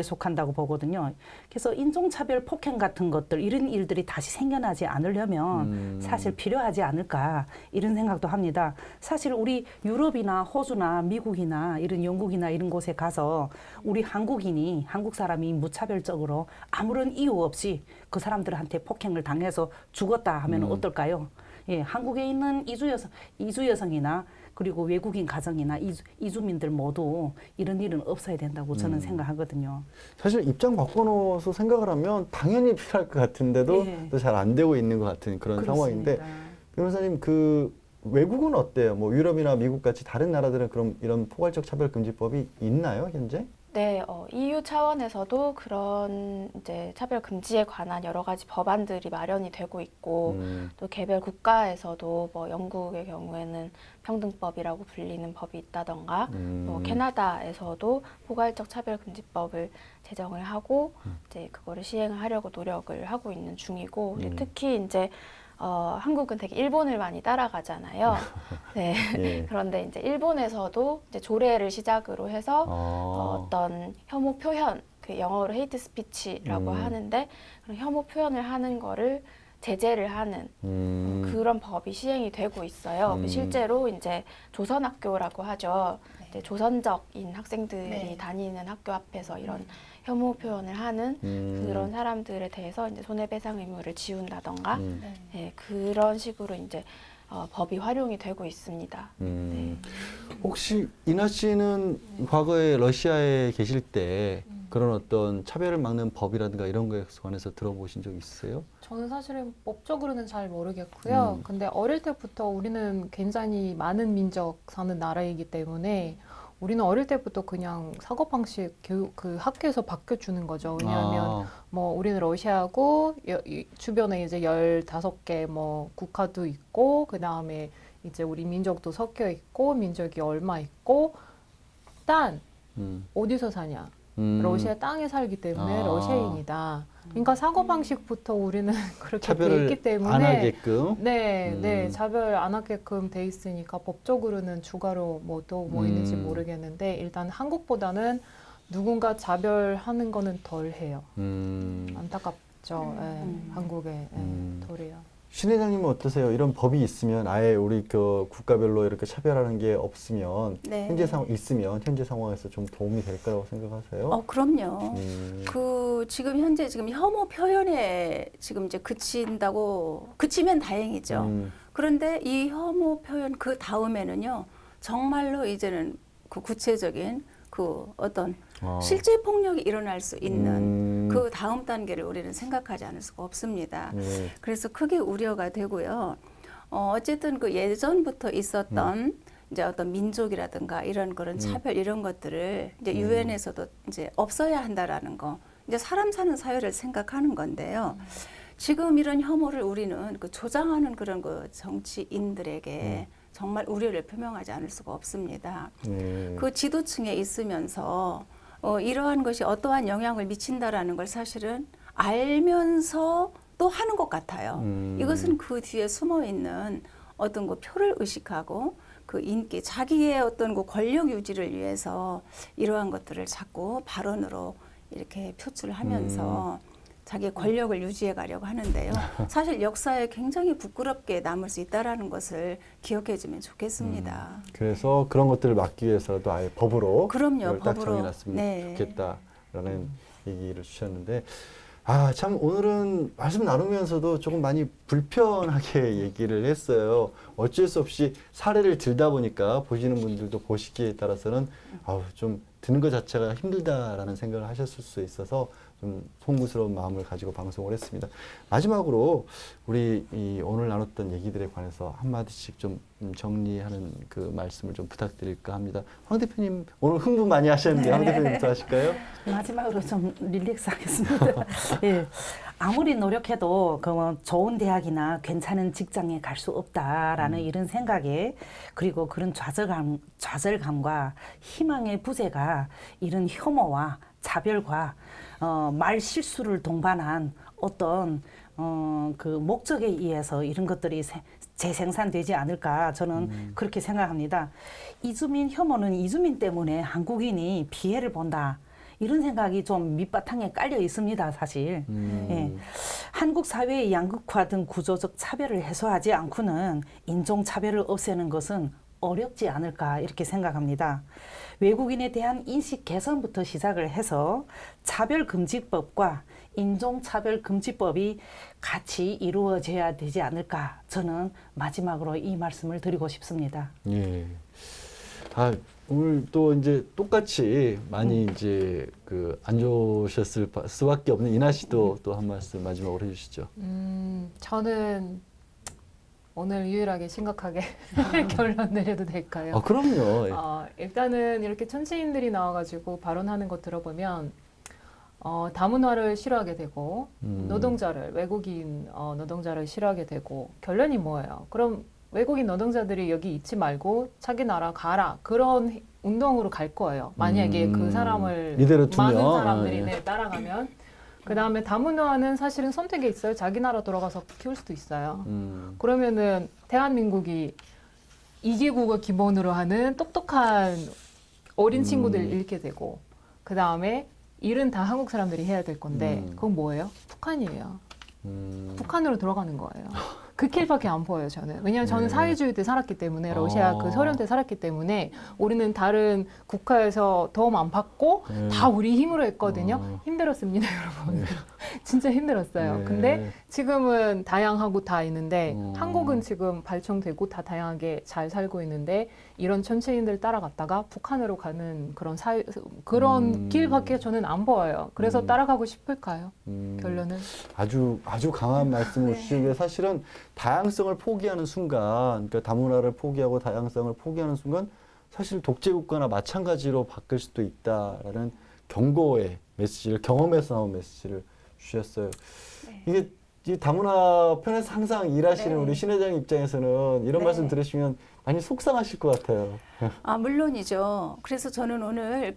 속한다고 보거든요. 그래서 인종차별 폭행 같은 것들 이런 일들이 다시 생겨나지 않으려면 사실 필요하지 않을까 이런 생각도 합니다. 사실 우리 유럽이나 호주나 미국이나 이런 영국이나 이런 곳에 가서 우리 한국 사람이 무차별적으로 아무런 이유 없이 그 사람들한테 폭행을 당해서 죽었다 하면 어떨까요? 예, 한국에 있는 이주 여성이나 그리고 외국인 가정이나 이주민들 모두 이런 일은 없어야 된다고 저는 생각하거든요. 사실 입장 바꿔놓아서 생각을 하면 당연히 필요할 것 같은데도 예. 또 잘 안 되고 있는 것 같은 그런 그렇습니다. 상황인데 변호사님 그 외국은 어때요? 뭐 유럽이나 미국 같이 다른 나라들은 그럼 이런 포괄적 차별금지법이 있나요 현재? 네, EU 차원에서도 그런 이제 차별 금지에 관한 여러 가지 법안들이 마련이 되고 있고 또 개별 국가에서도 뭐 영국의 경우에는 평등법이라고 불리는 법이 있다던가 또 캐나다에서도 포괄적 차별 금지법을 제정을 하고 이제 그거를 시행을 하려고 노력을 하고 있는 중이고 근데 특히 이제 한국은 되게 일본을 많이 따라가잖아요. 네. 예. 그런데 이제 일본에서도 이제 조례를 시작으로 해서 어떤 혐오 표현, 그 영어로 헤이트 스피치라고 하는데 그런 혐오 표현을 하는 거를 제재를 하는 그런 법이 시행이 되고 있어요. 실제로 이제 조선학교라고 하죠. 이제 조선적인 학생들이 네. 다니는 학교 앞에서 이런 혐오 표현을 하는 그런 사람들에 대해서 이제 손해배상 의무를 지운다던가 네, 그런 식으로 이제 법이 활용이 되고 있습니다. 네. 혹시 이나 씨는 과거에 러시아에 계실 때 그런 어떤 차별을 막는 법이라든가 이런 거에 관해서 들어보신 적 있으세요? 저는 사실은 법적으로는 잘 모르겠고요. 근데 어릴 때부터 우리는 굉장히 많은 민족 사는 나라이기 때문에 우리는 어릴 때부터 그냥 사고방식 교육 그 학교에서 바뀌어주는 거죠. 왜냐하면 뭐 우리는 러시아고 주변에 이제 15개 뭐 국가도 있고 그 다음에 이제 우리 민족도 섞여 있고 민족이 얼마 있고 땅 어디서 사냐? 러시아 땅에 살기 때문에 러시아인이다. 그러니까 사고 방식부터 우리는 그렇게 돼 차별을 있기 때문에 안 하게끔. 네, 차별 안 하게끔 돼 있으니까 법적으로는 추가로 뭐 또 뭐 있는지 모르겠는데 일단 한국보다는 누군가 차별하는 거는 덜 해요. 안타깝죠. 한국에 덜해요. 신 회장님은 어떠세요? 이런 법이 있으면 아예 우리 그 국가별로 이렇게 차별하는 게 없으면 네. 현재 상황에서 좀 도움이 될 거라고 생각하세요? 그럼요. 지금 현재 혐오 표현에 지금 이제 그치면 다행이죠. 그런데 이 혐오 표현 그 다음에는요, 정말로 이제는 그 구체적인 그 어떤 실제 폭력이 일어날 수 있는 그 다음 단계를 우리는 생각하지 않을 수가 없습니다. 그래서 크게 우려가 되고요. 어쨌든 그 예전부터 있었던 이제 어떤 민족이라든가 이런 그런 차별 이런 것들을 이제 유엔에서도 이제 없어야 한다라는 거. 이제 사람 사는 사회를 생각하는 건데요. 지금 이런 혐오를 우리는 그 조장하는 그런 그 정치인들에게 정말 우려를 표명하지 않을 수가 없습니다. 그 지도층에 있으면서 이러한 것이 어떠한 영향을 미친다라는 걸 사실은 알면서 또 하는 것 같아요. 이것은 그 뒤에 숨어 있는 어떤 그 표를 의식하고 그 인기, 자기의 어떤 그 권력 유지를 위해서 이러한 것들을 자꾸 발언으로 이렇게 표출하면서 자기의 권력을 유지해 가려고 하는데요. 사실 역사에 굉장히 부끄럽게 남을 수 있다라는 것을 기억해 주면 좋겠습니다. 그래서 그런 것들을 막기 위해서라도 아예 법으로 그럼요, 이걸 딱 법으로. 정해놨으면 네. 좋겠다라는 얘기를 주셨는데, 참 오늘은 말씀 나누면서도 조금 많이 불편하게 얘기를 했어요. 어쩔 수 없이 사례를 들다 보니까 보시는 분들도 보시기에 따라서는 좀 듣는 것 자체가 힘들다라는 생각을 하셨을 수 있어서 좀 송구스러운 마음을 가지고 방송을 했습니다. 마지막으로 우리 오늘 나눴던 얘기들에 관해서 한마디씩 좀 정리하는 그 말씀을 좀 부탁드릴까 합니다. 황 대표님 오늘 흥분 많이 하셨는데 황 대표님부터 하실까요? 마지막으로 좀 릴렉스 하겠습니다. 예. 아무리 노력해도 그 좋은 대학이나 괜찮은 직장에 갈 수 없다라는 이런 생각에, 그리고 그런 좌절감과 희망의 부재가 이런 혐오와 차별과 말 실수를 동반한 어떤 그 목적에 의해서 이런 것들이 재생산되지 않을까, 저는 그렇게 생각합니다. 이주민 혐오는 이주민 때문에 한국인이 피해를 본다, 이런 생각이 좀 밑바탕에 깔려 있습니다, 사실. 예. 한국 사회의 양극화 등 구조적 차별을 해소하지 않고는 인종차별을 없애는 것은 어렵지 않을까, 이렇게 생각합니다. 외국인에 대한 인식 개선부터 시작을 해서 차별금지법과 인종차별금지법이 같이 이루어져야 되지 않을까, 저는 마지막으로 이 말씀을 드리고 싶습니다. 예. 오늘 또 이제 똑같이 많이 이제 그 안 좋으셨을 수밖에 없는 이나 씨도 또 한 말씀 마지막으로 해주시죠. 저는 오늘 유일하게 심각하게 결론 내려도 될까요? 그럼요. 일단은 이렇게 천체인들이 나와가지고 발언하는 거 들어보면 다문화를 싫어하게 되고 외국인 노동자를 싫어하게 되고, 결론이 뭐예요? 그럼 외국인 노동자들이 여기 있지 말고 자기 나라 가라, 그런 운동으로 갈 거예요. 만약에 그 사람을 이대로 두면, 많은 사람들이 따라가면. 그 다음에 다문화는 사실은 선택이 있어요. 자기 나라 돌아가서 키울 수도 있어요. 그러면은 대한민국이 2개국어 기본으로 하는 똑똑한 어린 친구들 잃게 되고, 그 다음에 일은 다 한국 사람들이 해야 될 건데, 그건 뭐예요? 북한이에요. 북한으로 들어가는 거예요. 그 길밖에 안 보여요, 저는. 왜냐하면 저는 사회주의 때 살았기 때문에, 러시아 그 소련 때 살았기 때문에, 우리는 다른 국가에서 도움 안 받고 다 우리 힘으로 했거든요. 힘들었습니다, 여러분. 진짜 힘들었어요. 근데 지금은 다양하고 다 있는데, 한국은 지금 발전되고 다 다양하게 잘 살고 있는데, 이런 천체인들 따라갔다가 북한으로 가는 그런 길밖에 저는 안 보여요. 그래서 따라가고 싶을까요? 결론은? 아주 강한 말씀을 주신 게, 사실은 다양성을 포기하는 순간, 그러니까 다문화를 포기하고 다양성을 포기하는 순간 사실 독재국가나 마찬가지로 바뀔 수도 있다라는 경고의 메시지를, 경험에서 나온 메시지를 주셨어요. 이게 이 다문화 편에서 항상 일하시는 네. 우리 신 회장 입장에서는 이런 네. 말씀 들으시면 많이 속상하실 것 같아요. 아, 물론이죠. 그래서 저는 오늘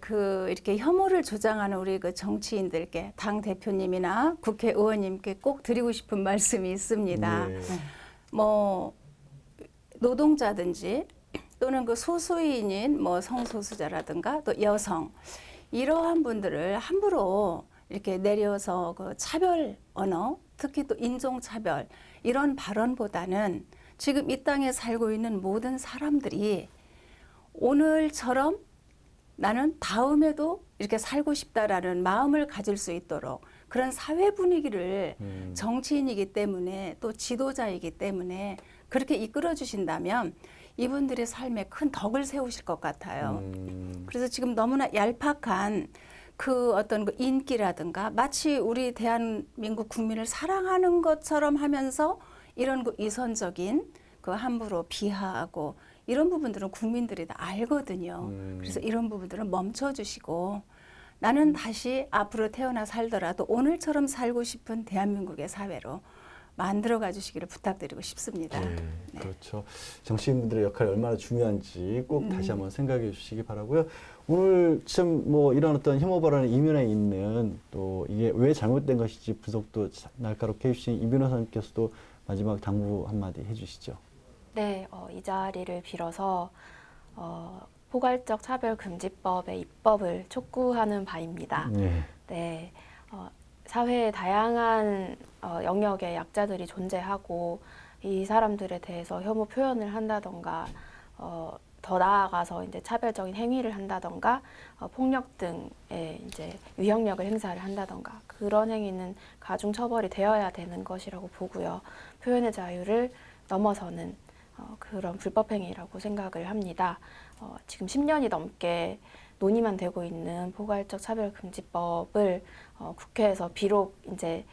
이렇게 혐오를 조장하는 우리 그 정치인들께 당 대표님이나 국회의원님께 꼭 드리고 싶은 말씀이 있습니다. 네. 뭐 노동자든지 또는 그 소수인인 뭐 성소수자라든가 또 여성 이러한 분들을 함부로 이렇게 내려서 그 차별 언어, 특히 또 인종차별 이런 발언보다는 지금 이 땅에 살고 있는 모든 사람들이 오늘처럼 나는 다음에도 이렇게 살고 싶다라는 마음을 가질 수 있도록 그런 사회 분위기를 정치인이기 때문에 또 지도자이기 때문에 그렇게 이끌어 주신다면 이분들의 삶에 큰 덕을 세우실 것 같아요. 그래서 지금 너무나 얄팍한 그 어떤 그 인기라든가 마치 우리 대한민국 국민을 사랑하는 것처럼 하면서 이런 그 이선적인 그 함부로 비하하고 이런 부분들은 국민들이 다 알거든요. 그래서 이런 부분들은 멈춰주시고 나는 다시 앞으로 태어나 살더라도 오늘처럼 살고 싶은 대한민국의 사회로 만들어가 주시기를 부탁드리고 싶습니다. 네, 그렇죠. 정치인분들의 역할이 얼마나 중요한지 꼭 다시 한번 생각해 주시기 바라고요. 오늘 참 뭐 이런 어떤 혐오 발언의 이면에 있는 또 이게 왜 잘못된 것인지 분석도 날카롭게 해주신 이 변호사님께서도 마지막 당부 한마디 해주시죠. 네, 이 자리를 빌어서 포괄적 차별금지법의 입법을 촉구하는 바입니다. 네. 네, 사회에 다양한 영역의 약자들이 존재하고 이 사람들에 대해서 혐오 표현을 한다던가 더 나아가서 이제 차별적인 행위를 한다던가 폭력 등의 이제 위협력을 행사를 한다던가 그런 행위는 가중 처벌이 되어야 되는 것이라고 보고요. 표현의 자유를 넘어서는 그런 불법 행위라고 생각을 합니다. 지금 10년이 넘게 논의만 되고 있는 포괄적 차별금지법을 국회에서 비록 이제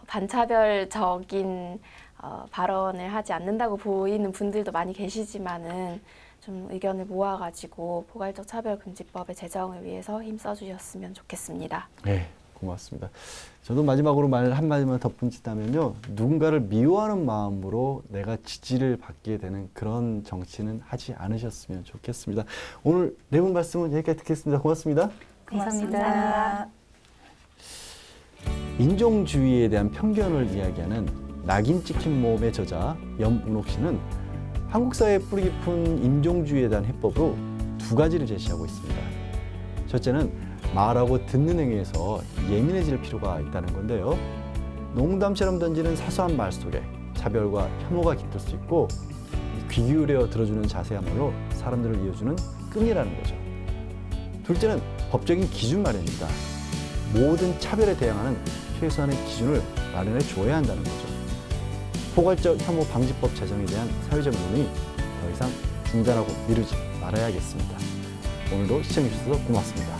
반차별적인 발언을 하지 않는다고 보이는 분들도 많이 계시지만은 좀 의견을 모아가지고 포괄적 차별금지법의 제정을 위해서 힘써주셨으면 좋겠습니다. 네, 고맙습니다. 저도 마지막으로 말 한마디만 덧붙인다면요. 누군가를 미워하는 마음으로 내가 지지를 받게 되는 그런 정치는 하지 않으셨으면 좋겠습니다. 오늘 네 분 말씀은 여기까지 듣겠습니다. 고맙습니다. 감사합니다. 인종주의에 대한 편견을 이야기하는 낙인 찍힌 몸의 저자 염은옥 씨는 한국 사회의 뿌리 깊은 인종주의에 대한 해법으로 두 가지를 제시하고 있습니다. 첫째는 말하고 듣는 행위에서 예민해질 필요가 있다는 건데요. 농담처럼 던지는 사소한 말 속에 차별과 혐오가 깃들 수 있고 귀 기울여 들어주는 자세야말로 사람들을 이어주는 끈이라는 거죠. 둘째는 법적인 기준 마련입니다. 모든 차별에 대항하는 최소한의 기준을 마련해 줘야 한다는 거죠. 포괄적 혐오 방지법 제정에 대한 사회적 논의 더 이상 중단하고 미루지 말아야겠습니다. 오늘도 시청해 주셔서 고맙습니다.